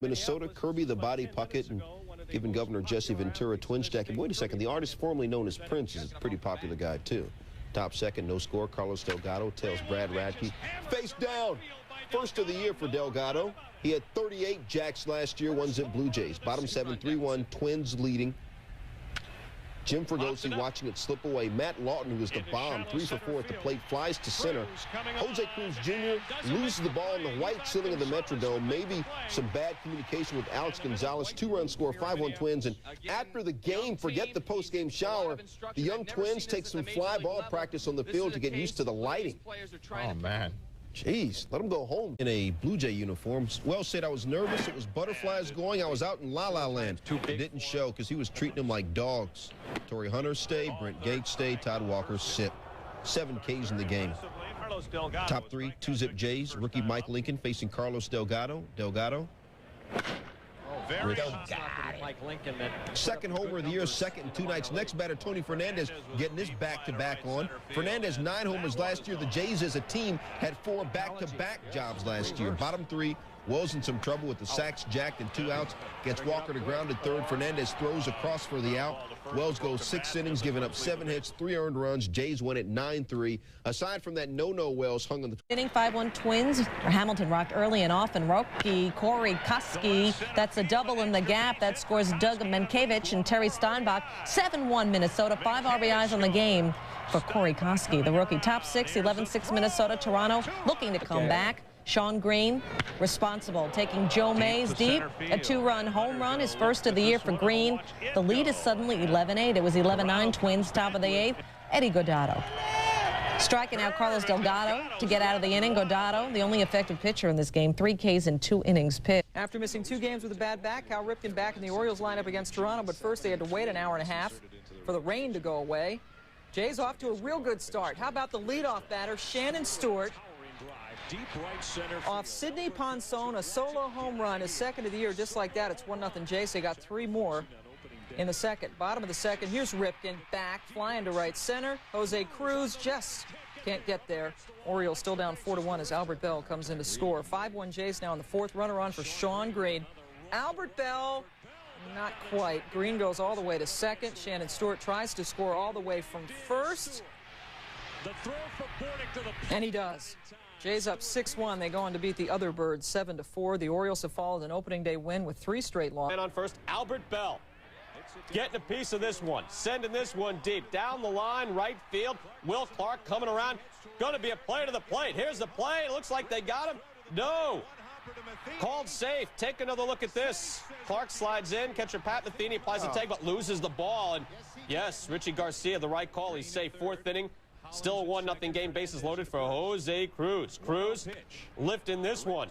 Minnesota, Kirby the Body Puckett, and giving Governor Jesse Ventura Twins jacket. Wait a second, the artist formerly known as Prince is a pretty popular guy, too. Top second, no score, Carlos Delgado tails Brad Radke. Face down, first of the year for Delgado. He had 38 jacks last year, one zip Blue Jays. Bottom 7, 3-1, Twins leading. Jim Fregosi watching it slip away. Matt Lawton, who is the bomb, 3 for 4 at the plate, flies to center. Jose Cruz Jr. loses the ball in the white ceiling of the Metrodome. Maybe some bad communication with Alex Gonzalez. 2-run score, 5-1 Twins. And after the game, forget the post-game shower, the young Twins take some fly ball practice on the field to get used to the lighting. Oh, man. Jeez, let him go home in a Blue Jay uniform. Wells said, I was nervous. It was butterflies going. I was out in La La Land. It didn't show because he was treating them like dogs. Torrey Hunter stay, Brent Gates stay, Todd Walker sit. 7 Ks in the game. Top 3, 2-zip Jays. Rookie Mike Lincoln facing Carlos Delgado. Delgado. Second homer of the year, second in 2 nights. Next batter, Tony Fernandez, getting his back-to-back on. Fernandez, 9 homers last year. The Jays as a team had 4 back-to-back jobs last year. Bottom 3, Wells in some trouble with the sacks jacked and 2 outs. Gets Walker to ground at third. Fernandez throws across for the out. Wells goes 6 innings, giving up 7 hits, 3 earned runs. Jays win at 9-3. Aside from that no-no, Wells hung on the inning. 5-1 Twins. Hamilton rocked early and often. Rookie Corey Koski. That's a double in the gap. That scores Doug Mankiewicz and Terry Steinbach. 7-1 Minnesota. 5 RBIs on the game for Corey Koski, the rookie. Top 6, 11-6 Minnesota. Toronto looking to come back. Sean Green responsible, taking Joe Mays deep. A 2-run home run, his first of the year for Green. The lead is suddenly 11-8. It was 11-9 Twins, top of the 8th. Eddie Godado striking out Carlos Delgado to get out of the inning. Godado, the only effective pitcher in this game, 3 Ks in 2 innings pitched. After missing 2 games with a bad back, Cal Ripken back in the Orioles lineup against Toronto, but first they had to wait an hour and a half for the rain to go away. Jays off to a real good start. How about the leadoff batter, Shannon Stewart? Off Sidney Ponson, a solo home run, his second of the year, just like that. It's 1-0 Jays. They got 3 more in the second. Bottom of the second, here's Ripken back, flying to right center. Jose Cruz just can't get there. Orioles still down 4-1 as Albert Bell comes in to score. 5-1 Jays now in the 4th. Runner on for Sean Green. Albert Bell, not quite. Green goes all the way to second. Shannon Stewart tries to score all the way from first. And he does. Jays up 6-1. They go on to beat the other Birds 7-4. The Orioles have followed an opening day win with 3 straight losses. And on first, Albert Bell getting a piece of this one, sending this one deep down the line, right field. Will Clark coming around, going to be a play to the plate. Here's the play. It looks like they got him. No. Called safe. Take another look at this. Clark slides in. Catcher Pat Metheny applies the tag, but loses the ball. And yes, Richie Garcia, the right call. He's safe. 4th inning. Still a 1-0 game. Bases loaded for Jose Cruz. Cruz lifting this one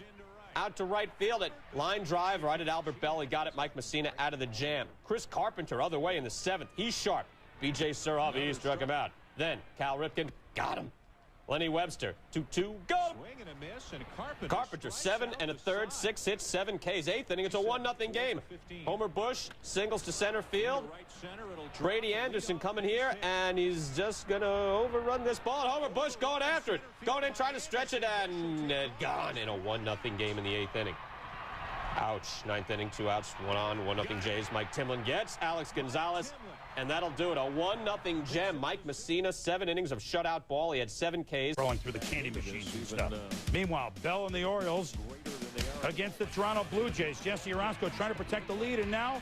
out to right field at line drive right at Albert Bell. He got it. Mike Messina out of the jam. Chris Carpenter other way in the 7th. He's sharp. B.J. Surabi struck him out. Then Cal Ripken got him. Lenny Webster 2-2 go. Carpenter 7 1/3, 6 hits, 7 Ks. 8th inning. It's a 1-0 game. Homer Bush singles to center field. Brady Anderson coming here, and he's just going to overrun this ball. Homer Bush going after it. Going in, trying to stretch it, and gone in a 1-0 game in the 8th inning. Ouch. 9th inning, 2 outs, 1 on, 1-0 Jays. Mike Timlin gets Alex Gonzalez, and that'll do it. A 1-0 gem. Mike Messina, 7 innings of shutout ball. He had 7 Ks. Throwing through the candy machines and stuff. Meanwhile, Bell and the Orioles against the Toronto Blue Jays. Jesse Orozco trying to protect the lead, and now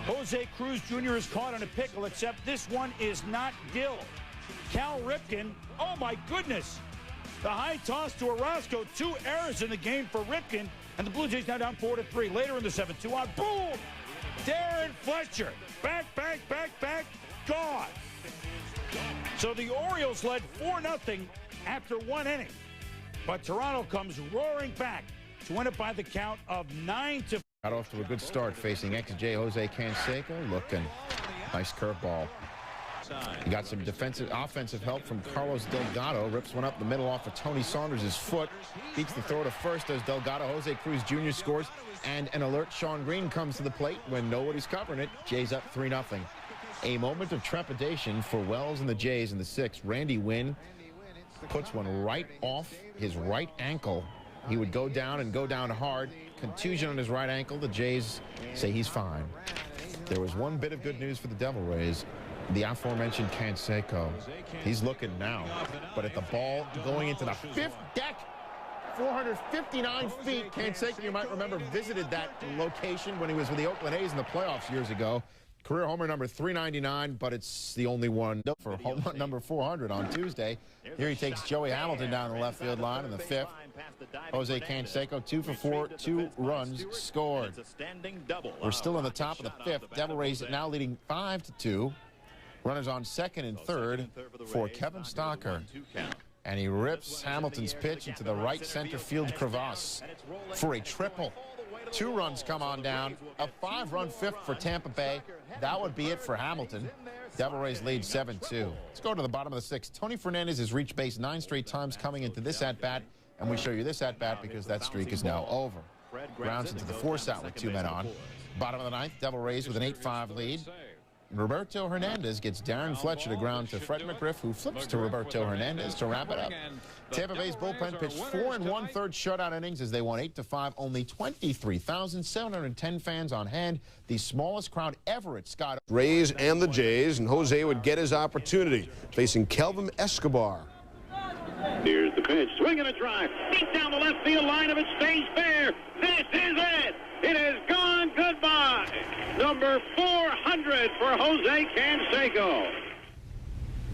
Jose Cruz Jr. is caught in a pickle, except this one is not Gill. Cal Ripken, oh my goodness. The high toss to Orozco, 2 errors in the game for Ripken, and the Blue Jays now down 4-3. Later in the 7th, 2 out, boom! Darren Fletcher, back, gone. So the Orioles led 4-0 after 1 inning. But Toronto comes roaring back to win it by the count of 9-4. Got off to a good start facing XJ Jose Canseco. Looking nice curveball. He got some offensive help from Carlos Delgado. Rips one up the middle off of Tony Saunders' foot. Beats the throw to first as Delgado. Jose Cruz Jr. scores. And an alert Sean Green comes to the plate when nobody's covering it. Jays up 3-0. A moment of trepidation for Wells and the Jays in the 6th. Randy Wynn puts one right off his right ankle. He would go down and go down hard. contusion on his right ankle. The Jays say he's fine. There was one bit of good news for the Devil Rays. The aforementioned Canseco. He's looking now. But at the ball going into the 5th deck, 459 feet. Canseco, you might remember, visited that location when he was with the Oakland A's in the playoffs years ago. Career homer number 399, but it's the only one for home run number 400 on Tuesday. Here he takes Joey Hamilton down the left field line in the 5th. Jose Canseco, 2 for 4, 2 runs scored. We're still in the top of the 5th. Devil Rays now leading 5-2. Runners on 2nd and 3rd for Kevin Stocker. And he rips Hamilton's pitch into the right center field crevasse for a triple. 2 runs come on down. A 5-run 5th for Tampa Bay. That would be it for Hamilton. Devil Rays lead 7-2. Let's go to the bottom of the 6th. Tony Fernandez has reached base 9 straight times coming into this at-bat. And we show you this at-bat because that streak is now over. Grounds into the 4th out with 2 men on. Bottom of the 9th, Devil Rays with an 8-5 lead. Roberto Hernandez gets Darren Fletcher to ground to Fred McGriff, who flips to Roberto Hernandez to wrap it up. Tampa Bay's bullpen pitched 4 1/3 shutout innings as they won 8-5. Only 23,710 fans on hand, the smallest crowd ever at Scott. Rays and the Jays, and Jose would get his opportunity facing Kelvin Escobar. Here's the pitch. Swing and a drive. Deep down the left field line of it stays fair. This is it. It has gone goodbye. Number 400 for Jose Canseco.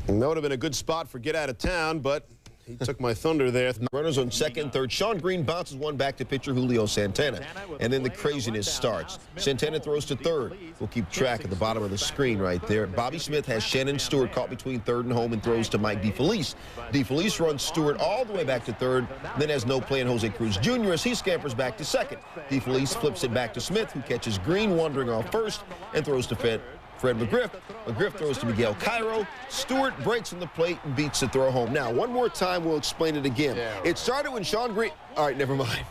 And that would have been a good spot for get out of town, but he took my thunder there. Runners on 2nd and 3rd. Sean Green bounces one back to pitcher Julio Santana. And then the craziness starts. Santana throws to 3rd. We'll keep track at the bottom of the screen right there. Bobby Smith has Shannon Stewart caught between 3rd and home and throws to Mike DeFelice. DeFelice runs Stewart all the way back to 3rd, then has no play in Jose Cruz Jr. as he scampers back to 2nd. DeFelice flips it back to Smith, who catches Green wandering off 1st and throws to Fred McGriff. McGriff throws to Miguel Cairo. Stewart breaks on the plate and beats the throw home. Now, one more time, we'll explain it again. It started when Sean Green... All right, never mind.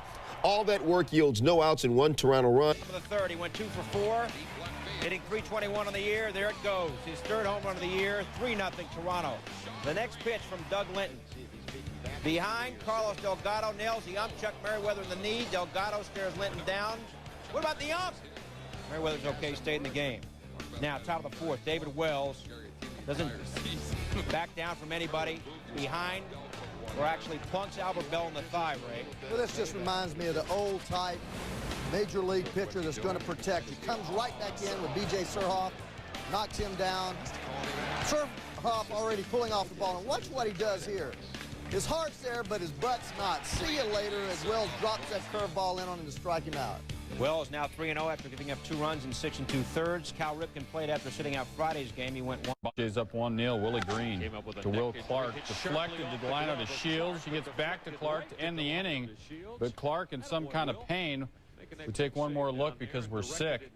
All that work yields no outs and 1 Toronto run. For the 3rd, he went 2 for 4, hitting .321 on the year. There it goes. His 3rd home run of the year, 3-0 Toronto. The next pitch from Doug Linton. Behind, Carlos Delgado nails the ump. Chuck Merriweather in the knee. Delgado stares Linton down. What about the ump? Merriweather's okay, stayed in the game. Now, top of the 4th, David Wells doesn't back down from anybody. Behind, or actually plunks Albert Bell in the thigh, Ray. Well, this just reminds me of the old type major league pitcher that's going to protect you. Comes right back in with B.J. Surhoff, knocks him down. Surhoff already pulling off the ball, and watch what he does here. His heart's there, but his butt's not. See you later as Wells drops that curveball in on him to strike him out. Wells now 3-0 after giving up 2 runs in 6 2/3. Cal Ripken played after sitting out Friday's game. He went 1. Jays up 1-0. Willie Green to Will Clark. Deflected to the line out of Shields. He gets back to Clark to end the inning. But Clark, in some kind of pain, we take one more look because we're sick.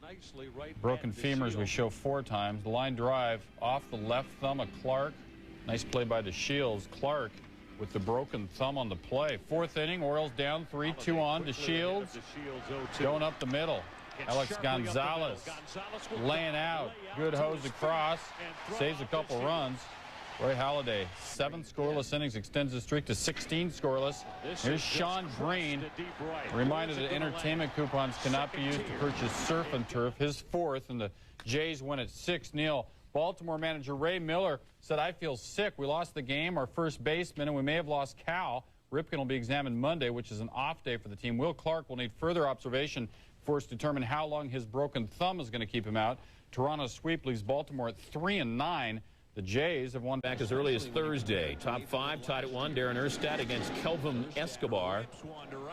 Broken femurs we show 4 times. The line drive off the left thumb of Clark. Nice play by the Shields. Clark with the broken thumb on the play. 4th inning, Orioles down 3-2 on to Shields. Going up the middle. Alex Gonzalez laying out. Good hose across. Saves a couple runs. Roy Halladay, 7 scoreless innings, extends the streak to 16 scoreless. Here's Sean Green. Reminded that entertainment coupons cannot be used to purchase surf and turf. His 4th, and the Jays win at 6-0. Baltimore manager Ray Miller said, I feel sick. We lost the game, our first baseman, and we may have lost Cal. Ripken will be examined Monday, which is an off day for the team. Will Clark will need further observation for us to determine how long his broken thumb is going to keep him out. Toronto's sweep leaves Baltimore at 3-9. The Jays have won back as early as Thursday. Top 5 tied at 1. Darren Erstad against Kelvin Escobar.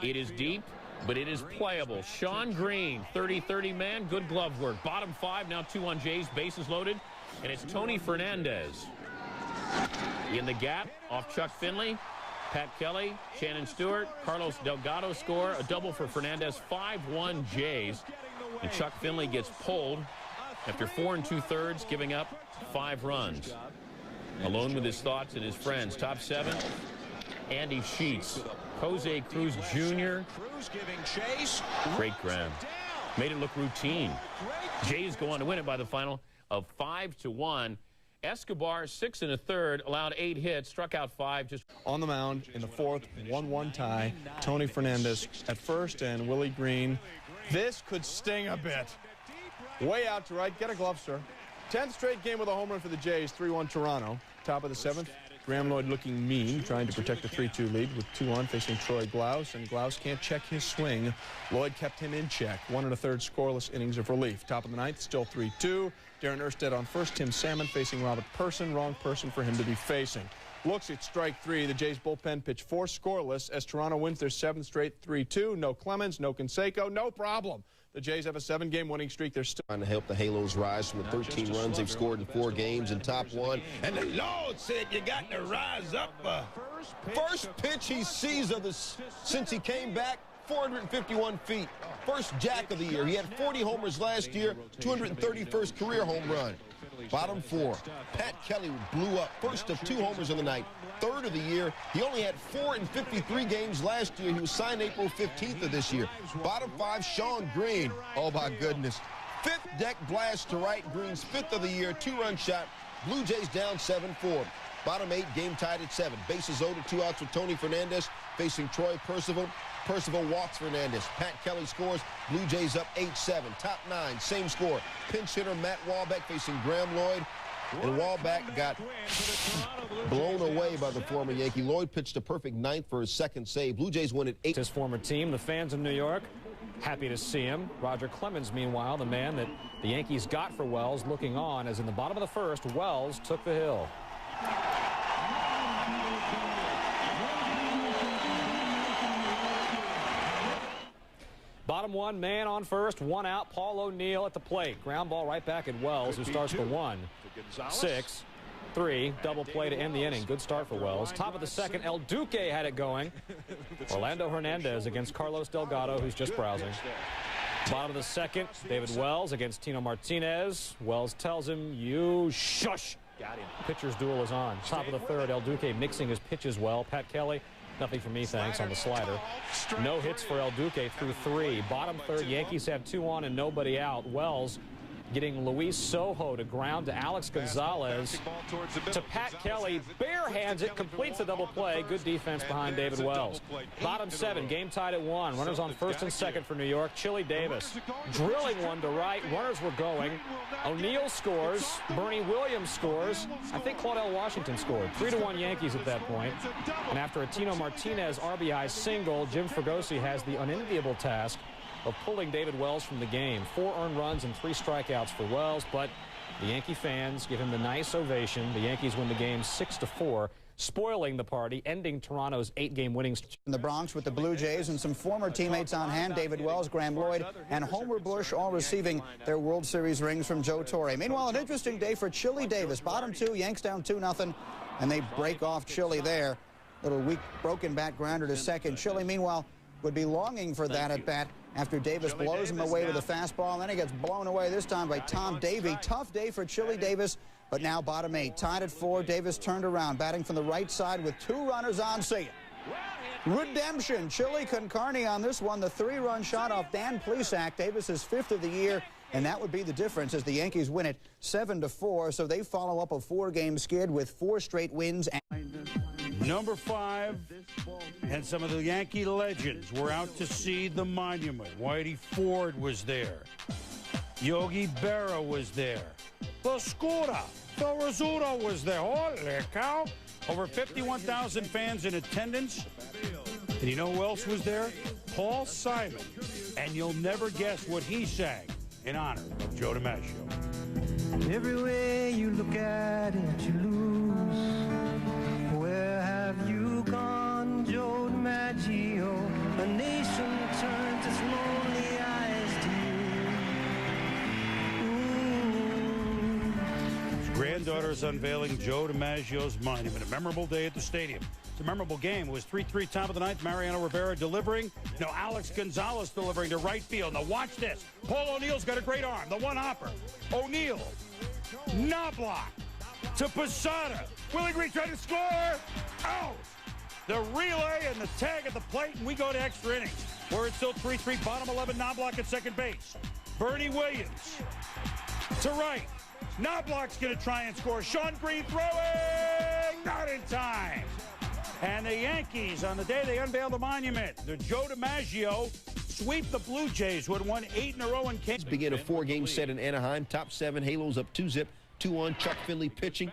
It is deep, but it is playable. Sean Green, 30-30 man, good glove work. Bottom 5, now 2 on Jays, bases loaded. And it's Tony Fernandez. In the gap, off Chuck Finley, Pat Kelly, Shannon Stewart, Carlos Delgado score. A double for Fernandez, 5-1 Jays. And Chuck Finley gets pulled after 4 2/3, giving up 5 runs. Alone with his thoughts and his friends. Top 7, Andy Sheets. Jose Cruz Jr. Great ground. Made it look routine. Jays go on to win it by the final of 5-1. Escobar, 6 1/3, allowed 8 hits, struck out 5. Just on the mound in the 4th, 1-1 tie. Tony Fernandez at first and Willie Green. This could sting a bit. Way out to right. Get a glove, sir. 10th straight game with a home run for the Jays. 3-1 Toronto. Top of the 7th. Graham Lloyd looking mean, trying to protect a 3-2 lead with 2 on, facing Troy Glaus, and Glaus can't check his swing. Lloyd kept him in check. 1 1/3 scoreless innings of relief. Top of the 9th, still 3-2. Darren Erstad on first. Tim Salmon facing Robert Person. Wrong person for him to be facing. Looks at strike 3. The Jays bullpen pitch 4 scoreless as Toronto wins their 7th straight 3-2. No Clemens, no Canseco, no problem. The Jays have a 7-game winning streak. They're still trying to help the Halos rise from the 13 runs they've scored in 4 games in top 1. And the Lord said you got to rise up. First pitch he sees of this since he came back, 451 feet. First jack of the year. He had 40 homers last year, 231st career home run. Bottom 4, Pat Kelly blew up. First of 2 homers in the night. 3rd of the year. He only had 4 in 53 games last year. He was signed April 15th of this year. Bottom 5, Shawn Green. Oh, my goodness. 5th deck blast to right. Green's 5th of the year. 2-run shot. Blue Jays down 7-4. Bottom 8, game tied at 7. Bases loaded, 2 outs with Tony Fernandez facing Troy Percival. Percival walks Fernandez. Pat Kelly scores. Blue Jays up 8-7. Top 9, same score. Pinch hitter Matt Wahlbeck facing Graham Lloyd. And Wahlbeck got blown away by the former Yankee. Lloyd pitched a perfect 9th for his 2nd save. Blue Jays win at 8. His former team, the fans of New York, happy to see him. Roger Clemens, meanwhile, the man that the Yankees got for Wells, looking on as in the bottom of the 1st, Wells took the hill. Bottom 1, man on first, 1 out. Paul O'Neill at the plate. Ground ball right back at Wells, who starts the 1. 6-3, double play to end the inning. Good start for Wells. Top of the 2nd, El Duque had it going. Orlando Hernandez against Carlos Delgado, who's just browsing. Bottom of the 2nd, David Wells against Tino Martinez. Wells tells him, you shush. Got him. Pitcher's duel is on. Top of the 3rd, El Duque mixing his pitches well. Pat Kelly, nothing for me, thanks, on the slider. No hits for El Duque through 3. Bottom 3rd, Yankees have 2 on and nobody out. Wells getting Luis Sojo to ground to Alex Gonzalez. To Pat Kelly, bare hands it, completes the double play. Good defense behind David Wells. Bottom 7, game tied at 1. Runners on 1st and 2nd for New York. Chili Davis drilling one to right. Runners were going. O'Neill scores. Bernie Williams scores. I think Claudel Washington scored. 3-1 Yankees at that point. And after a Tino Martinez RBI single, Jim Fregosi has the unenviable task of pulling David Wells from the game. 4 earned runs and 3 strikeouts for Wells, but the Yankee fans give him the nice ovation. The Yankees win the game 6-4, spoiling the party, ending Toronto's 8-game winning streak. In the Bronx with the Blue Jays and some former teammates on hand, David Wells, Graham Lloyd, and Homer Bush, all receiving their World Series rings from Joe Torre. Meanwhile, an interesting day for Chili Davis. Bottom 2, Yanks down 2-0, and they break off Chili there. Little weak broken bat grounder to 2nd. Chili, meanwhile, would be longing for that at bat after Davis blows him away with a fastball, and then he gets blown away this time by Tom Davey. Tough day for Chili Davis, but now bottom 8. Tied at 4, Davis turned around, batting from the right side with 2 runners on. See ya. Redemption. Chili Concarne on this one. The 3-run shot off Dan Plesac, Davis's 5th of the year, and that would be the difference as the Yankees win it 7-4. So they follow up a 4-game skid with 4 straight wins. Number 5, and some of the Yankee legends were out to see the monument. Whitey Ford was there. Yogi Berra was there. The Scura, Phil Rizzuto was there. Holy cow. Over 51,000 fans in attendance. And you know who else was there? Paul Simon. And you'll never guess what he sang in honor of Joe DiMaggio. Every way you look at it, you lose. Where have you gone, Joe DiMaggio? A nation turns its lonely eyes to you. His granddaughter is unveiling Joe DiMaggio's monument. A memorable day at the stadium. It's a memorable game. It was 3-3 top of the 9th. Mariano Rivera delivering. No, Alex Gonzalez delivering to right field. Now watch this. Paul O'Neill's got a great arm. The one-hopper. O'Neill. Knobloch. To Posada. Willie Green trying to score. Out. The relay and the tag at the plate, and we go to extra innings, where it's still 3-3. Bottom 11, Knobloch at 2nd base. Bernie Williams to right. Knobloch's going to try and score. Sean Green throwing, not in time. And the Yankees, on the day they unveiled the monument, the Joe DiMaggio sweep the Blue Jays, who had won 8 in a row in Kansas. Begin a 4-game set in Anaheim. Top 7, Halos up 2-zip. 2-1, Chuck Finley pitching.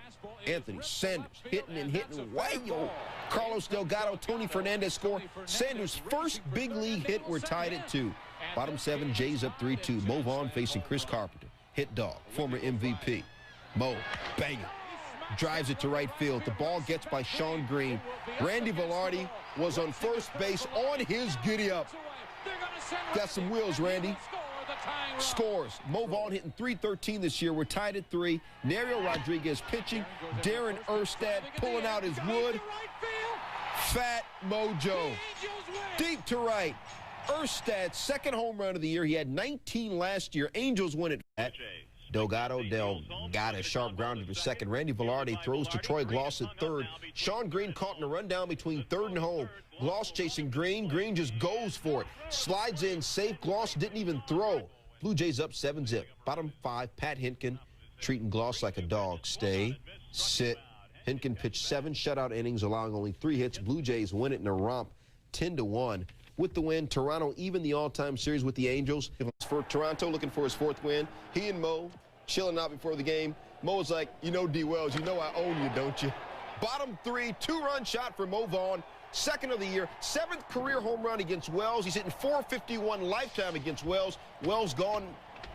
Anthony Sanders hitting and hitting. Wayo. Carlos Delgado, Tony Fernandez score. Sanders' first big league hit. We're tied at 2. Bottom 7, Jays up 3-2. Mo Vaughn facing Chris Carpenter. Hit dog, former MVP. Mo, bang it. Drives it to right field. The ball gets by Sean Green. Randy Velarde was on first base on his giddy-up. Got some wheels, Randy. Scores. Mo Vaughn hitting .313 this year. We're tied at 3. Nerio Rodriguez pitching. Darren Erstad pulling out his wood. Fat Mojo. Deep to right. Erstad's second home run of the year. He had 19 last year. Angels win it. Delgado got a sharp grounder to second. Randy Velarde throws to Troy Gloss at third. Sean Green caught in a rundown between third and home. Gloss chasing Green. Green just goes for it. Slides in safe. Gloss didn't even throw. Blue Jays up 7-zip. Bottom 5, Pat Hinkin treating Gloss like a dog. Stay, sit. Hinkin pitched 7 shutout innings, allowing only 3 hits. Blue Jays win it in a romp, 10-1. With the win, Toronto even the all-time series with the Angels. For Toronto, looking for his 4th win. He and Mo chilling out before the game. Mo's like, you know, D. Wells, you know I own you, don't you? Bottom 3, 2-run shot for Mo Vaughn. 2nd of the year, 7th career home run against Wells. He's hitting .451 lifetime against Wells. Wells gone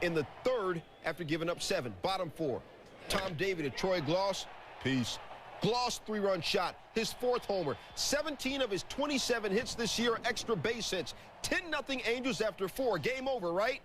in the 3rd after giving up 7. Bottom 4, Tom David at Troy Gloss. Peace. Gloss 3-run shot, his 4th homer. 17 of his 27 hits this year, extra base hits. 10-0 Angels after 4. Game over, right?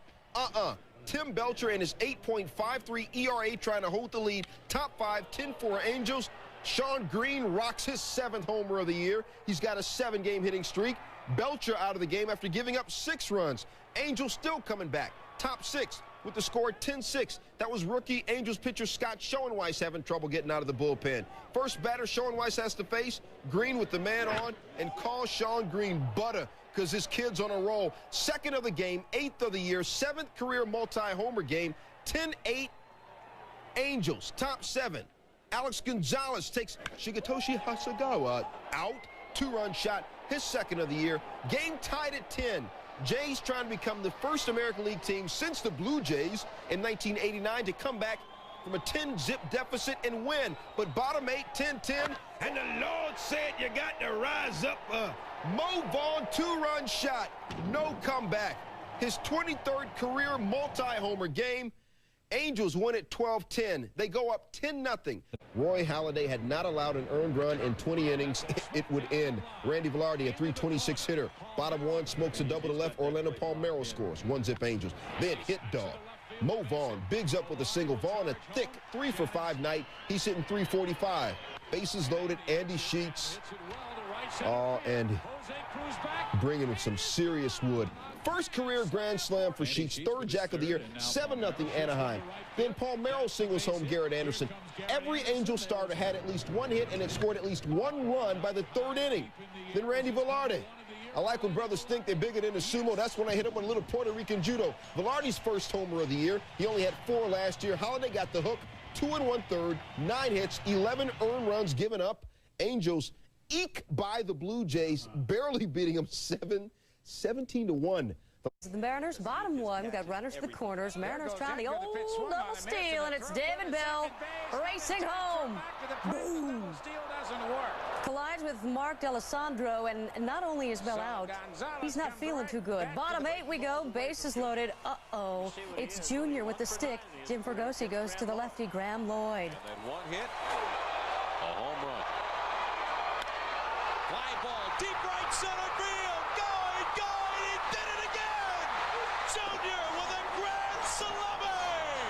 Tim Belcher and his 8.53 ERA trying to hold the lead. Top 5, 10-4 Angels. Sean Green rocks his 7th homer of the year. He's got a 7-game hitting streak. Belcher out of the game after giving up 6 runs. Angels still coming back. Top 6 with the score 10-6. That was rookie Angels pitcher Scott Schoenweiss having trouble getting out of the bullpen. First batter Schoenweiss has to face, Green with the man on, and call Sean Green butter because his kid's on a roll. 2nd of the game, 8th of the year, 7th career multi-homer game, 10-8 Angels. Top 7. Alex Gonzalez takes Shigetoshi Hasegawa out. 2-run shot, his 2nd of the year. Game tied at 10. Jays trying to become the first American League team since the Blue Jays in 1989 to come back from a 10-zip deficit and win. But bottom 8, 10-10, and the Lord said you got to rise up. Mo Vaughn 2-run shot, no comeback. His 23rd career multi-homer game. Angels win at 12-10. They go up 10-0. Roy Halladay had not allowed an earned run in 20 innings. It would end. Randy Velarde, a .326 hitter. Bottom 1 smokes a double to left. Orlando Palmeiro scores. 1-zip Angels. Then hit dog. Mo Vaughn bigs up with a single. Vaughn a thick 3-for-5 night. He's hitting .345. Bases loaded. Andy Sheets. And bringing in some serious wood. First career grand slam for Sheets, 3rd jack of the year, 7-0 Anaheim. Then Palmeiro singles home Garrett Anderson. Every Angel starter had at least 1 hit and had scored at least 1 run by the 3rd inning. Then Randy Velarde. I like when brothers think they're bigger than the sumo. That's when I hit him with a little Puerto Rican judo. Velarde's first homer of the year. He only had 4 last year. Halladay got the hook, 2 1/3, 9 hits, 11 earned runs given up. Angels eke by the Blue Jays, barely beating them 17-1. The Mariners, bottom 1, got runners to the corners. Mariners trying the old double steal, and it's David Bell racing home. Boom. Collides with Mark D'Alessandro, and not only is Bell out, he's not feeling too good. Bottom 8 we go, bases loaded. Uh-oh, it's Junior with the stick. Jim Fregosi goes to the lefty, Graham Lloyd. And then 1 hit, a home run. Fly ball, deep right center field. Going, he did it again. Junior with a grand salami.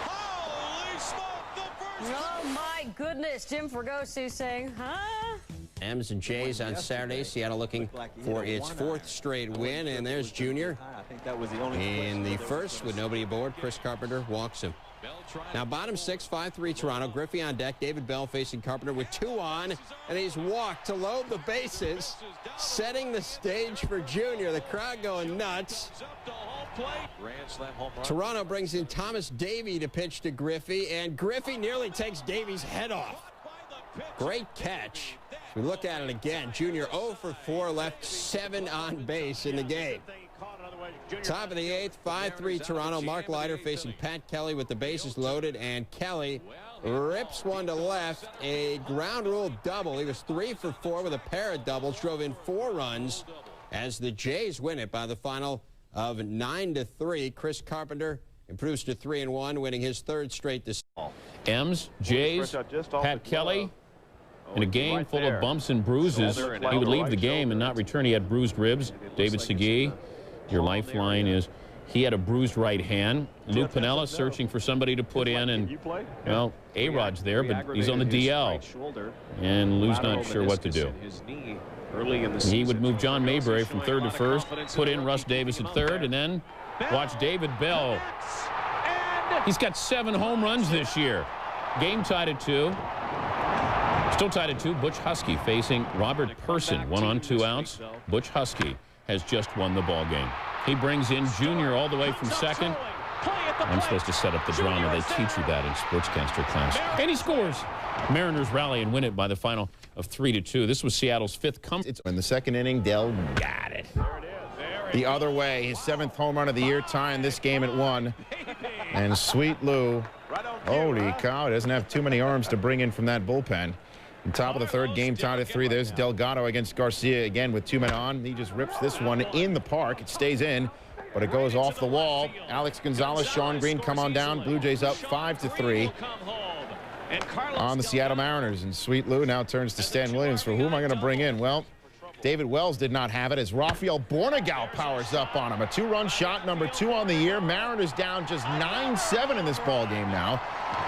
Holy smoke, the first. Oh my goodness, Jim Fregosi saying, huh? M's and J's on Saturday. Seattle looking for its 4th straight win, and there's Junior. In the first, with nobody aboard, Chris Carpenter walks him. Now bottom 6, 5-3 Toronto. Griffey on deck. David Bell facing Carpenter with 2 on. And he's walked to load the bases, setting the stage for Junior. The crowd going nuts. Toronto brings in Thomas Davey to pitch to Griffey, and Griffey nearly takes Davey's head off. Great catch. We look at it again. Junior 0 for 4, left 7 on base in the game. Top of the 8th, 5-3 Toronto. Mark Leiter facing Pat Kelly with the bases loaded, and Kelly rips one to left. A ground rule double. He was 3 for 4 with a pair of doubles, drove in 4 runs as the Jays win it by the final of 9-3. Chris Carpenter improves to 3-1, winning his 3rd straight this. M's, Jays, Pat Kelly. In a game full of bumps and bruises, he would leave the game and not return. He had bruised ribs. David Segui, your lifeline is he had a bruised right hand. Lou Piniella searching for somebody to put in, and, well, A-Rod's there, but he's on the DL. And Lou's not sure what to do. He would move John Mayberry from 3rd to 1st, put in Russ Davis at 3rd, and then watch David Bell. He's got 7 home runs this year. Game tied at 2. Still tied at 2. Butch Husky facing Robert Person. 1 on 2 outs. Butch Husky has just won the ball game. He brings in Junior all the way from 2nd. I'm supposed to set up the drama. They teach you that in sportscaster class. And he scores. Mariners rally and win it by the final of 3-2. This was Seattle's 5th comeback. In the 2nd inning, Dell got it. The other way, his 7th home run of the year, tying this game at 1. And Sweet Lou, holy cow, doesn't have too many arms to bring in from that bullpen. On top of the 3rd, game tied at 3. There's Delgado against Garcia again with 2 men on. He just rips this one in the park. It stays in, but it goes off the wall. Alex Gonzalez, Sean Green come on down. Blue Jays up 5-3 on the Seattle Mariners. And Sweet Lou now turns to Stan Williams for who am I going to bring in? Well, David Wells did not have it as Rafael Bornegal powers up on him. A 2-run shot, number 2 on the year. Mariners down just 9-7 in this ball game now.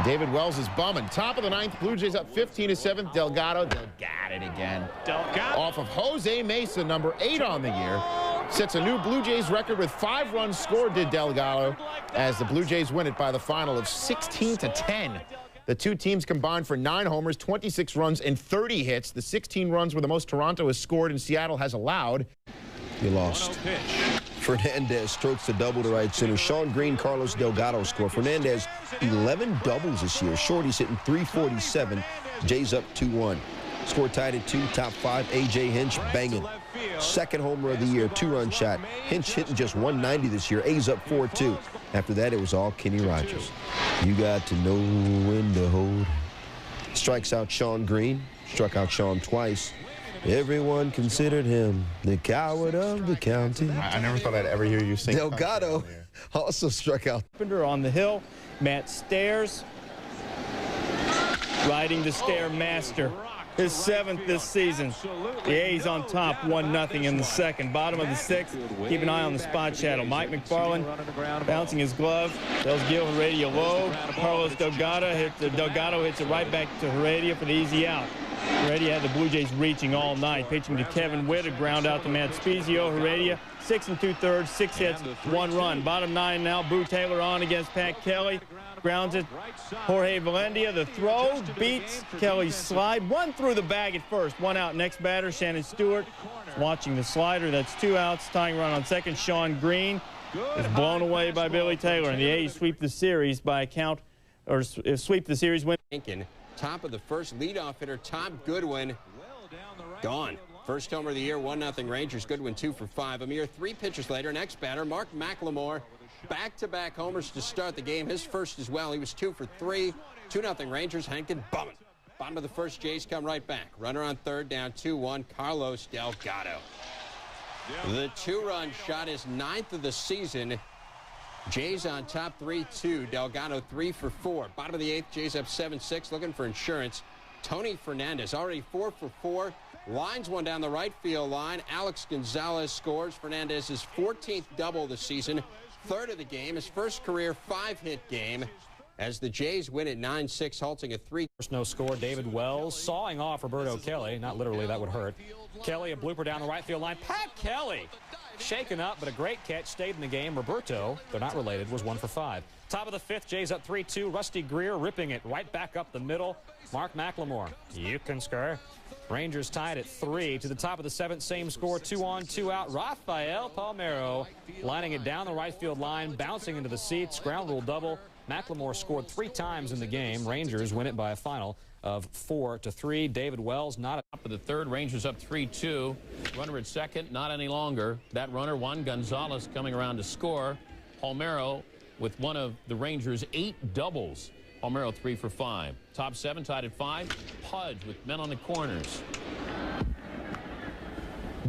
David Wells is bumming. Top of the 9th, Blue Jays up 15-7. Delgado got it again. Off of Jose Mesa, number 8 on the year. Sets a new Blue Jays record with 5 runs scored, did Delgado, as the Blue Jays win it by the final of 16-10. The 2 teams combined for 9 homers, 26 runs, and 30 hits. The 16 runs were the most Toronto has scored and Seattle has allowed. He lost. Fernandez strokes the double to right center. Sean Green, Carlos Delgado score. Fernandez, 11 doubles this year. Shorty's hitting .347. Jays up 2-1. Score tied at 2. Top 5, A.J. Hinch banging. 2nd homer of the year, 2-run shot. Hinch hitting just .190 this year. A's up 4-2. After that, it was all Kenny Rogers. You got to know when to hold. Strikes out Sean Green. Struck out Sean twice. Everyone considered him the coward of the county. I never thought I'd ever hear you sing. Delgado also struck out. On the hill, Matt Stairs riding the Stairmaster. His 7th this season. The A's on top, 1-0 in the 2nd. Bottom of the 6th, keep an eye on the spot shadow. Mike McFarland bouncing his glove. Tells Gil Heredia low. Carlos Delgado hits it right back to Heredia for the easy out. Heredia had the Blue Jays reaching all night. Pitching to Kevin Witt, a ground out to Matt Spezio. Heredia, 6 2/3, 6 hits, 1 run. Bottom 9 now, Boo Taylor on against Pat Kelly. Grounds it. Jorge Valendia, the throw, beats Kelly's slide. 1 through the bag at first, 1 out. Next batter, Shannon Stewart, watching the slider. That's 2 outs. Tying run on 2nd, Sean Green is blown away by Billy Taylor. And the A's sweep the series by a count, or sweep the series win. Top of the 1st, leadoff hitter Tom Goodwin gone. 1st homer of the year, 1-0 Rangers. Goodwin 2 for 5. A mere 3 pitches later, next batter, Mark McLemore. Back-to-back homers to start the game. His 1st as well. He was 2 for 3. 2-0 Rangers. Hankton bumming. Bottom of the 1st, Jays come right back. Runner on 3rd, down 2-1, Carlos Delgado. The 2-run shot is 9th of the season. Jays on top 3-2. Delgado 3 for 4. Bottom of the 8th, Jays up 7-6, looking for insurance. Tony Fernandez already 4 for 4. Lines one down the right field line. Alex Gonzalez scores. Fernandez's 14th double this season. 3rd of the game, his 1st career 5-hit game, as the Jays win at 9-6, halting a 3. First no score, David Wells sawing off Roberto Kelly. Not literally, that would hurt. Kelly, a blooper down the right field line. Pat Kelly shaken up, but a great catch, stayed in the game. Roberto, they're not related, was 1 for 5. Top of the 5th, Jays up 3-2. Rusty Greer ripping it right back up the middle. Mark McLemore, you can score. Rangers tied at 3. To the top of the 7th, same score, 2 on, 2 out. Rafael Palmeiro lining it down the right field line, bouncing into the seats, ground rule double. McLemore scored 3 times in the game. Rangers win it by a final of 4-3. David Wells not up to the 3rd. Rangers up 3-2. Runner at second, not any longer. That runner, Juan Gonzalez, coming around to score. Palmeiro with one of the Rangers' 8 doubles. Palmeiro 3 for 5. Top 7 tied at 5. Pudge with men on the corners.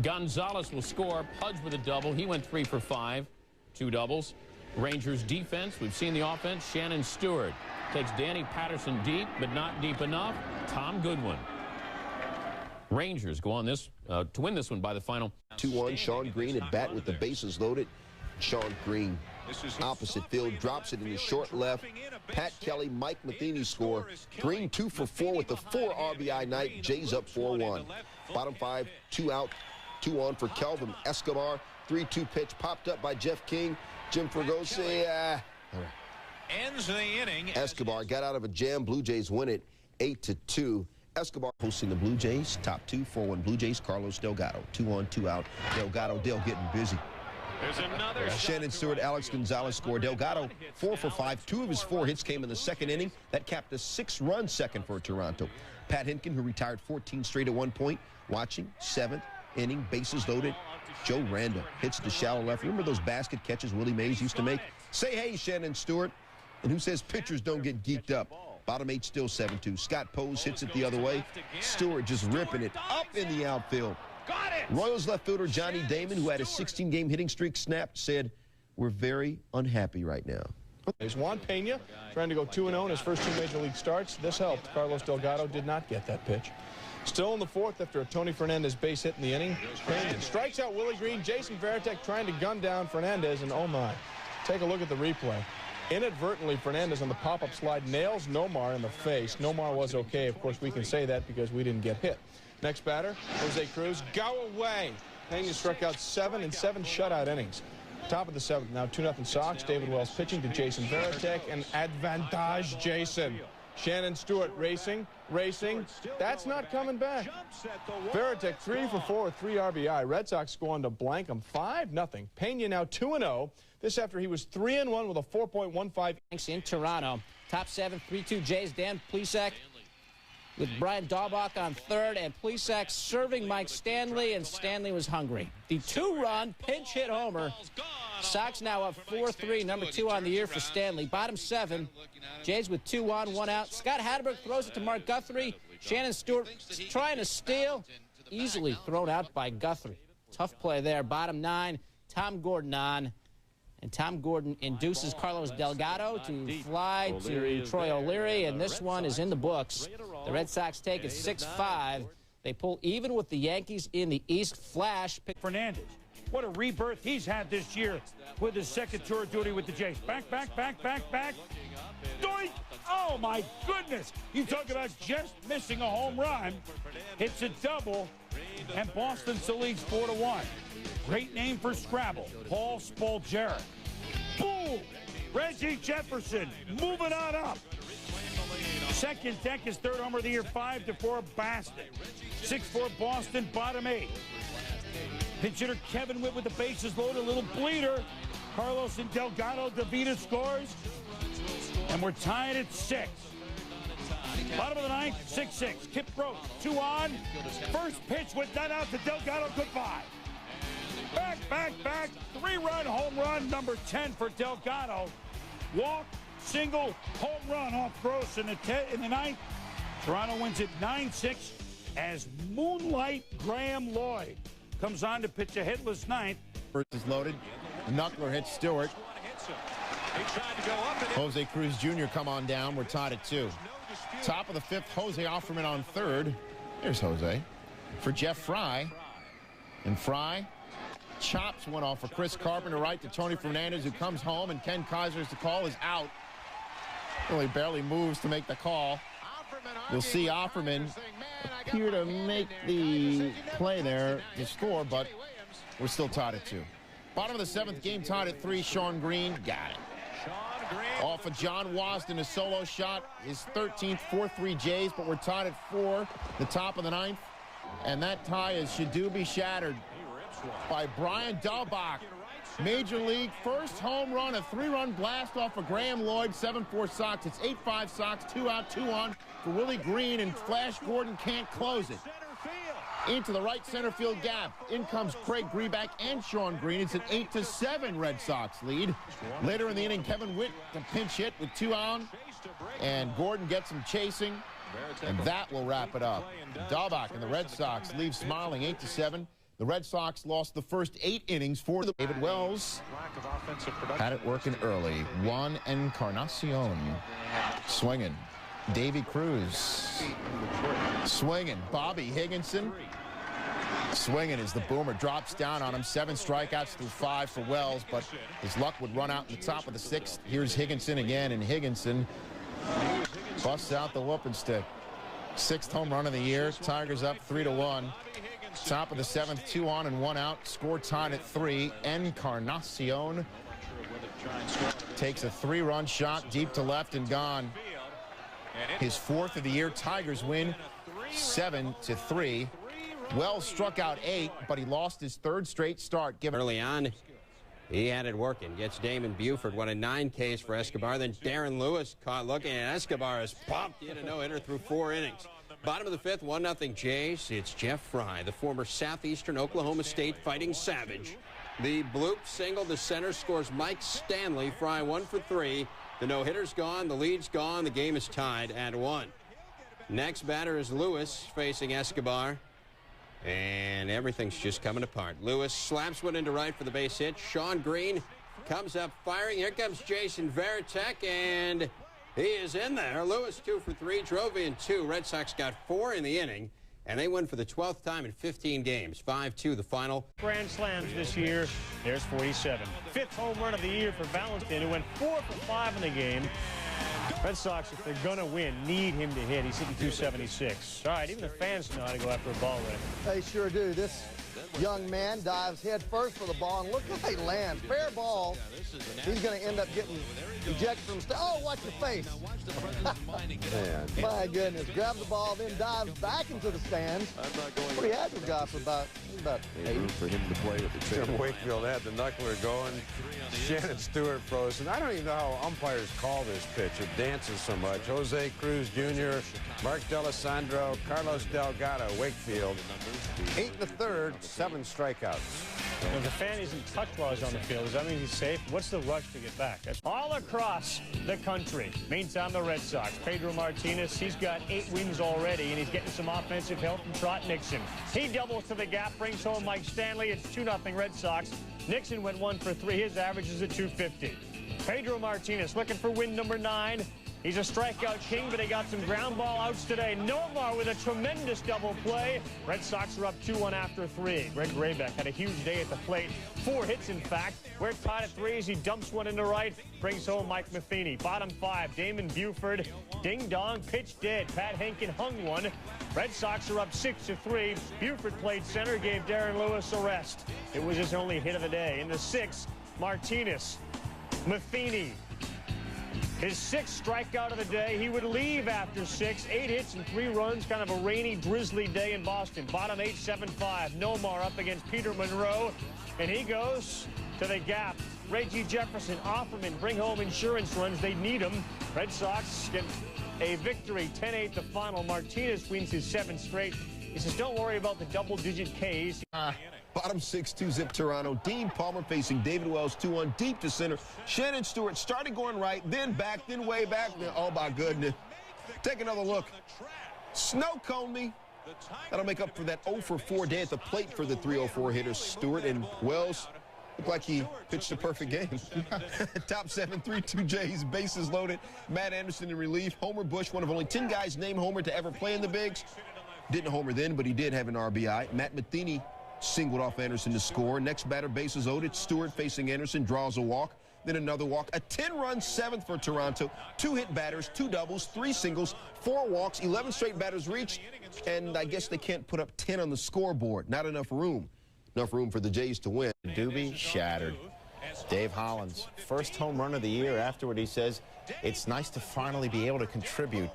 Gonzalez will score. Pudge with a double. He went 3 for 5. 2 doubles. Rangers defense. We've seen the offense. Shannon Stewart takes Danny Patterson deep, but not deep enough. Tom Goodwin. Rangers go on this to win this one by the final. 2-1. Sean Green at bat with the bases loaded. Sean Green, opposite field, drops it in the short left. Pat Kelly, Mike Matheny score. Green 2 for 4 with the 4 RBI night. Jays up 4-1. Bottom 5, 2 out, 2 on for Kelvin Escobar. 3-2 pitch popped up by Jeff King. Jim Fregosi, ends the inning. Escobar got out of a jam. Blue Jays win it 8-2. Escobar hosting the Blue Jays. Top 2, 4-1 Blue Jays. Carlos Delgado. 2 on, 2 out. Delgado, Dale getting busy. There's another Shannon Stewart, Alex Gonzalez score. Delgado 4 for 5. 2 of his 4 hits came in the 2nd inning. That capped a 6-run second for Toronto. Pat Hinkin, who retired 14 straight at one point, watching 7th inning, bases loaded. Joe Randa hits to shallow left. Remember those basket catches Willie Mays used to make? Say hey, Shannon Stewart. And who says pitchers don't get geeked up? Bottom 8 still 7-2. Scott Pose hits it the other way. Stewart just ripping it up in the outfield. Got it. Royals left fielder Johnny Damon, who had a 16-game hitting streak snapped, said, "We're very unhappy right now." There's Juan Pena trying to go 2-0 in his first 2 major league starts. This helped. Carlos Delgado did not get that pitch. Still in the 4th after a Tony Fernandez base hit in the inning. Pena strikes out Willie Green. Jason Varitek trying to gun down Fernandez, and oh my. Take a look at the replay. Inadvertently, Fernandez on the pop-up slide nails Nomar in the face. Nomar was okay. Of course, we can say that because we didn't get hit. Next batter, Jose Cruz. Go away. Pena struck out 7 in 7 shutout innings. Top of the 7th, now 2-0 Sox. David Wells pitching to Jason Varitek, and advantage Jason. Shannon Stewart racing. That's not coming back. Varitek 3 for 4 with 3 RBI. Red Sox go on to blank them 5-0. Pena now 2-0. This after he was 3-1 with a 4.15. In Toronto. Top 7, 3-2 Jays. Dan Plesac with Brian Daubach on 3rd, and Plesac serving Mike Stanley, and Stanley was hungry. The 2-run pinch hit homer. Sox now up 4-3, number 2 on the year for Stanley. Bottom 7, Jays with 2 on, 1 out. Scott Hatterberg throws it to Mark Guthrie. Shannon Stewart trying to steal, easily thrown out by Guthrie. Tough play there. Bottom 9, Tom Gordon on. And Tom Gordon induces Carlos Delgado to fly to Troy O'Leary, and this one is in the books. The Red Sox take it 6-5. They pull even with the Yankees in the East. Flash. Fernandez, what a rebirth he's had this year with his 2nd tour of duty with the Jays. Back. Doink! Oh, my goodness. You talk about just missing a home run. It's a double, and Boston still leads 4-1. Great name for Scrabble, Paul Spoljaric. Boom! Reggie Jefferson moving on up. Second deck, his 3rd homer of the year, 5-4 Boston. 6-4 Boston, bottom 8. Pinch hitter Kevin Witt with the bases loaded, a little bleeder. Carlos and Delgado, Davida scores. And we're tied at 6. Bottom of the 9th, 6-6. Kip Roach, 2 on. First pitch went that out to Delgado, goodbye. Back. 3-run home run, number 10 for Delgado. Walk, single, home run off Gross in the 9th. Toronto wins it 9-6 as Moonlight Graham Lloyd comes on to pitch a hitless 9th. First is loaded. Knuckler hits Stewart. Jose Cruz Jr. come on down. We're tied at 2. Top of the 5th, Jose Offerman on 3rd. There's Jose. For Jeff Fry. And Fry chops one off for Chris Carpenter right to Tony Fernandez, who comes home, and Ken Kaiser's the call is out. Really barely moves to make the call. You'll see Offerman appear to make the play there, the score, but We're still tied at 2. Bottom of the 7th, game tied at 3. Sean Green got it. Off of John Wasden, a solo shot, his 13th, 4-3 Jays, but we're tied at 4, the top of the 9th. And that tie is should be shattered by Brian Dahlbach. Major League first home run, a 3-run blast off of Graham Lloyd, 7-4 Sox. It's 8-5 Sox, 2 out, 2 on for Willie Green, and Flash Gordon can't close it. Into the right center field gap. In comes Craig Greback and Sean Green. It's an 8-7 Red Sox lead. Later in the inning, Kevin Witt to pinch hit with 2 on, and Gordon gets him chasing, and that will wrap it up. Dahlbach and the Red Sox leave smiling 8-7. The Red Sox lost the first 8 innings for the David Wells. Had it working early. Juan Encarnacion swinging. Davy Cruz swinging. Bobby Higginson swinging as the boomer drops down on him. 7 strikeouts through 5 for Wells, but his luck would run out in the top of the 6th. Here's Higginson again, and Higginson busts out the whooping stick. 6th home run of the year. Tigers up 3-1. Top of the 7th, 2 on and 1 out. Score tied at 3. Encarnacion takes a 3-run shot deep to left and gone. His 4th of the year. Tigers win 7-3. Wells struck out 8, but he lost his 3rd straight start. Given early on, he had it working. Gets Damon Buford, one of 9 Ks for Escobar. Then Darren Lewis caught looking, and Escobar has popped in a no-hitter through 4 innings. Bottom of the 5th, 1-0 Jays. It's Jeff Fry, the former Southeastern Oklahoma State Fighting Savage. The bloop single to center scores Mike Stanley. Fry 1 for 3. The no-hitter's gone, the lead's gone, the game is tied at 1. Next batter is Lewis facing Escobar, and everything's just coming apart. Lewis slaps one into right for the base hit. Sean Green comes up firing. Here comes Jason Varitek, and he is in there. Lewis 2 for 3, drove in 2. Red Sox got 4 in the inning, and they win for the 12th time in 15 games. 5-2 the final. Grand slams this year. There's 47. 5th home run of the year for Valentin, who went 4 for 5 in the game. Red Sox, if they're going to win, need him to hit. He's hitting 276. All right, even the fans know how to go after a ball right. They sure do. This young man dives head first for the ball, and look how he lands. Fair ball. He's going to end up getting ejected from oh, watch your face. My goodness. Grabs the ball, then dives back into the stands. Pretty agile guy for about 8. Room for him to play with the Tim Wakefield had the knuckler going. Shannon Stewart froze. And I don't even know how umpires call this pitch. It dances so much. Jose Cruz Jr., Mark D'Alessandro, Carlos Delgado, Wakefield. 8 1/3, 7 strikeouts. If the fan isn't touched while he's on the field, does that mean he's safe? What's the rush to get back? That's all across the country. Meantime, the Red Sox. Pedro Martinez, he's got 8 wins already, and he's getting some offensive help from Trot Nixon. He doubles to the gap, brings home Mike Stanley. It's 2-0 Red Sox. Nixon went 1 for 3. His average is at 250. Pedro Martinez looking for win number 9. He's a strikeout king, but he got some ground ball outs today. Nomar with a tremendous double play. Red Sox are up 2-1 after 3. Greg Greback had a huge day at the plate. 4 hits, in fact. We're tied at 3 as he dumps one into right. Brings home Mike Matheny. Bottom 5, Damon Buford. Ding-dong, pitch dead. Pat Henkin hung one. Red Sox are up 6-3. Buford played center, gave Darren Lewis a rest. It was his only hit of the day. In the 6th, Martinez. Matheny. His 6th strikeout of the day. He would leave after 6. 8 hits and 3 runs. Kind of a rainy, drizzly day in Boston. Bottom 8, 7-5. Nomar up against Peter Monroe. And he goes to the gap. Reggie Jefferson, Offerman bring home insurance runs. They need them. Red Sox get a victory. 10-8 the final. Martinez wins his 7th straight. He says, don't worry about the double-digit Ks. Bottom 6-2 zip Toronto. Dean Palmer facing David Wells 2-1 deep to center. Shannon Stewart started going right, then back, then way back. Then, oh, my goodness. Take another look. Snow cone me. That'll make up for that 0 for 4 day at the plate for the 304 hitters. Stewart and Wells looked like he pitched a perfect game. Top 7, 3-2 Jays, bases loaded. Matt Anderson in relief. Homer Bush, one of only 10 guys named Homer to ever play in the bigs. Didn't homer then, but he did have an RBI. Matt Matheny singled off Anderson to score. Next batter, bases loaded. Stewart facing Anderson, draws a walk, then another walk. A 10-run 7th for Toronto. 2 hit batters, 2 doubles, 3 singles, 4 walks, 11 straight batters reached, and I guess they can't put up 10 on the scoreboard. Not enough room. Enough room for the Jays to win. Doobie shattered. Dave Hollins, first home run of the year. Afterward, he says, it's nice to finally be able to contribute.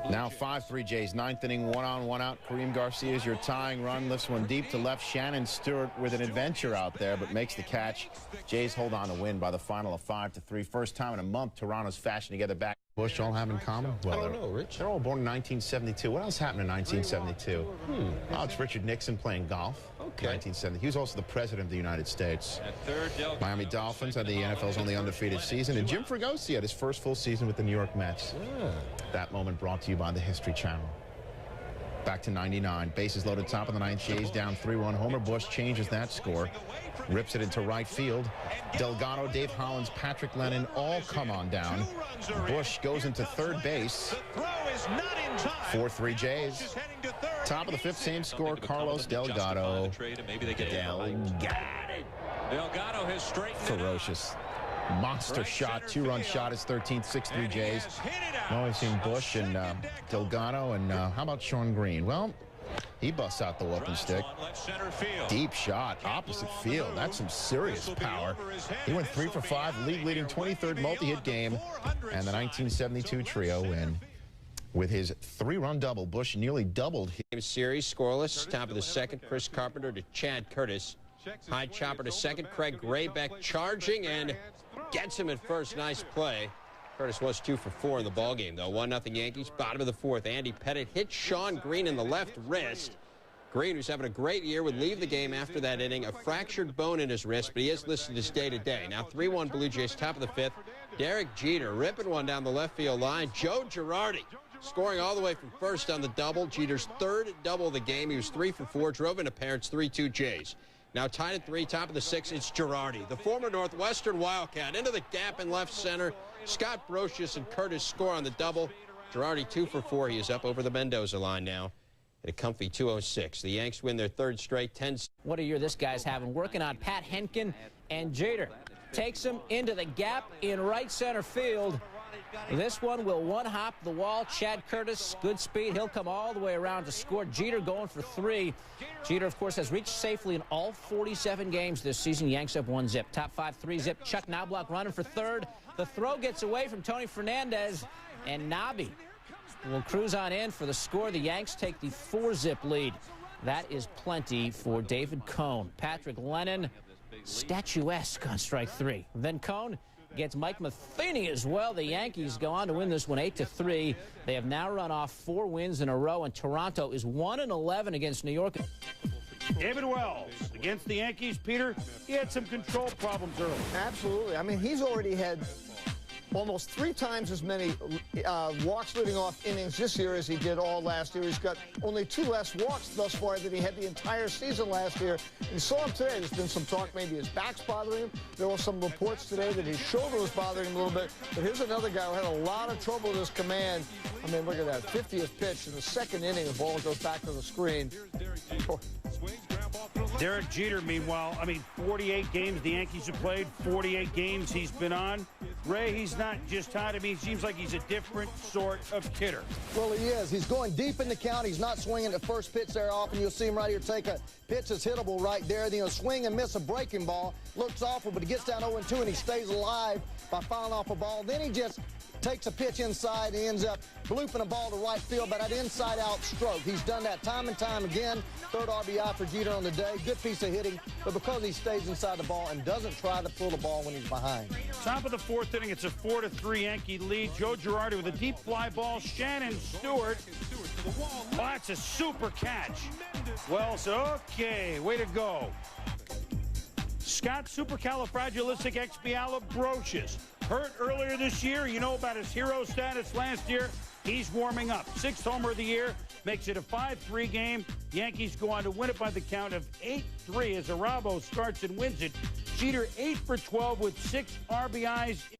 Now 5-3 Jays, ninth inning, 1 on, 1 out. Kareem Garcia is your tying run, lifts one deep to left. Shannon Stewart with an adventure out there, but makes the catch. Jays hold on to win by the final of 5-3. First time in a month Toronto's fashioned together back. Bush all have in common? Well, I don't know, Rich. They're all born in 1972. What else happened in 1972? Oh, it's Richard Nixon playing golf. Okay. 1970. He was also the president of the United States. Miami Dolphins had the NFL's only undefeated season, and Jim Fregosi had his first full season with the New York Mets. That moment brought to you by the History Channel. Back to 99. Bases loaded, top of the ninth. Jays down 3-1. Homer Bush changes that score. Rips it into right field. Delgado, Dave Hollins, Patrick Lennon all come on down. Bush goes into third base. 4-3 Jays. Top of the fifth, same score, Carlos Delgado. Delgado has straightened. Ferocious. Monster shot, two-run shot, his 13th, 6-3 Jays. Always seen Bush and Delgado, and how about Sean Green? Well, he busts out the whooping stick. Deep shot, opposite field. That's some serious power. He went 3 for 5, league-leading 23rd multi-hit game, and the 1972 trio win. With his 3-run double, Bush nearly doubled his series. Scoreless, top of the second, Chris Carpenter to Chad Curtis. High chopper to second, Craig Graybeck charging and gets him at first. Nice play. Curtis was 2 for 4 in the ballgame, though. 1-0 Yankees, bottom of the fourth. Andy Pettitte hits Sean Green in the left wrist. Green, who's having a great year, would leave the game after that inning. A fractured bone in his wrist, but he is listed as day-to-day. Now 3-1 Blue Jays, top of the fifth. Derek Jeter ripping one down the left field line. Joe Girardi scoring all the way from first on the double. Jeter's third double of the game. He was 3 for 4, drove into parents, 3-2 Jays. Now tied at 3, top of the 6th, it's Girardi, the former Northwestern Wildcat, into the gap in left center. Scott Brocious and Curtis score on the double. Girardi 2 for 4. He is up over the Mendoza line now at a comfy 206. The Yanks win their third straight 10. What a year this guy's having, working on Pat Henkin, and Jeter takes him into the gap in right center field. This one will one-hop the wall. Chad Curtis, good speed. He'll come all the way around to score. Jeter going for 3. Jeter, of course, has reached safely in all 47 games this season. Yanks up 1-zip. Top 5, 3-zip. Chuck Knobloch running for third. The throw gets away from Tony Fernandez, and Nobby will cruise on in for the score. The Yanks take the 4-zip lead. That is plenty for David Cone. Patrick Lennon, statuesque on strike 3. Then Cone gets Mike Matheny as well. The Yankees go on to win this one 8-3. They have now run off 4 wins in a row, and Toronto is 1-11 against New York. David Wells against the Yankees, Peter. He had some control problems early. Absolutely. I mean, he's already had almost 3 times as many walks leading off innings this year as he did all last year. He's got only 2 less walks thus far than he had the entire season last year. You saw him today. There's been some talk maybe his back's bothering him. There were some reports today that his shoulder was bothering him a little bit. But here's another guy who had a lot of trouble with his command. I mean, look at that. 50th pitch in the second inning. The ball goes back to the screen. Derek Jeter, meanwhile, 48 games the Yankees have played, 48 games he's been on. Ray, he's not just hot. He seems like he's a different sort of hitter. Well, he is. He's going deep in the count. He's not swinging the first pitch there often. You'll see him right here take a pitch that's hittable right there. Then he'll swing and miss a breaking ball. Looks awful, but he gets down 0-2, and he stays alive by fouling off a ball. Then he just takes a pitch inside and ends up blooping a ball to right field by that inside-out stroke. He's done that time and time again. Third RBI for Jeter on the day. Good piece of hitting, but because he stays inside the ball and doesn't try to pull the ball when he's behind. Top of the fourth inning, it's a 4-3 Yankee lead. Joe Girardi with a deep fly ball. Shannon Stewart. Oh, that's a super catch. Wells, okay, way to go. Scott Supercalifragilisticexpialidocious. Hurt earlier this year. You know about his hero status last year. He's warming up. 6th homer of the year. Makes it a 5-3 game. Yankees go on to win it by the count of 8-3 as Arabo starts and wins it. Jeter 8 for 12 with 6 RBIs.